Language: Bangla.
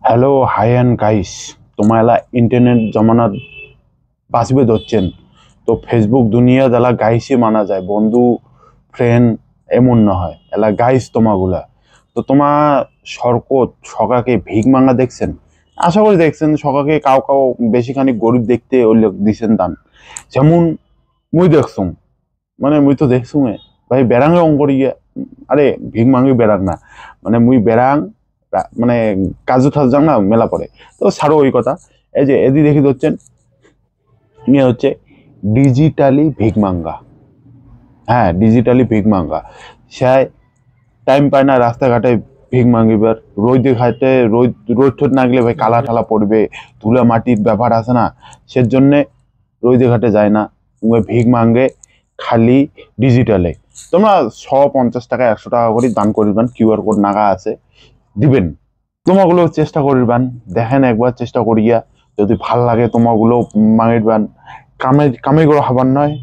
হ্যালো হাই অ্যান্ড গাইস, তোমার এলা ইন্টারনেট জমানাত বাঁচবে ধরছেন তো ফেসবুক দুনিয়া এলা গাইসই মানা যায়, বন্ধু ফ্রেন্ড এমন না হয় এলা গাইস তোমাগুলা। তো তোমার সরকত সকাকে ভিক মাঙ্গা দেখছেন? আশা করি দেখছেন। সকাকে কাউ কাউ বেশিখানি গরিব দেখতে ওই লোক দিছেন দান। যেমন মুই দেখছুম, মানে মুই তো দেখছুম ভাই বেড়াঙে অঙ্কর ইয়ে। আরে ভিক মাঙ্গি বেড়াং না, মানে মুই বেড়াং মানে কাজু থাজ যাং না মেলা পড়ে। তো ছাড়ো ওই কথা। এই যে এদি দেখি ধরছেন, নিয়ে হচ্ছে ডিজিটালি ভিক মাঙ্গা। হ্যাঁ, ডিজিটালি ভিক মাঙ্গা। সে টাইম পায় না রাস্তাঘাটে ভিক মাঙ্গিবার। রোদে ঘাটে রোদ রোদ ঠোদ না গেলে ভাই কালা ঠালা পড়বে, ধুলা মাটির ব্যাপার আছে না, সেজন্যে রোদে ঘাটে যায় না, ভিক মাঙ্গে খালি ডিজিটালে। তোমরা 150 টাকা 100 টাকা করে দান করিবেন, কিউআর কোড নাগা আছে, দিবেন। তোমাগুলো চেষ্টা করিবেন, দেখেন একবার চেষ্টা করিয়া, যদি ভাল লাগে তোমাগুলো মাঙিরবেন। কামে কামে করে হবার নয়।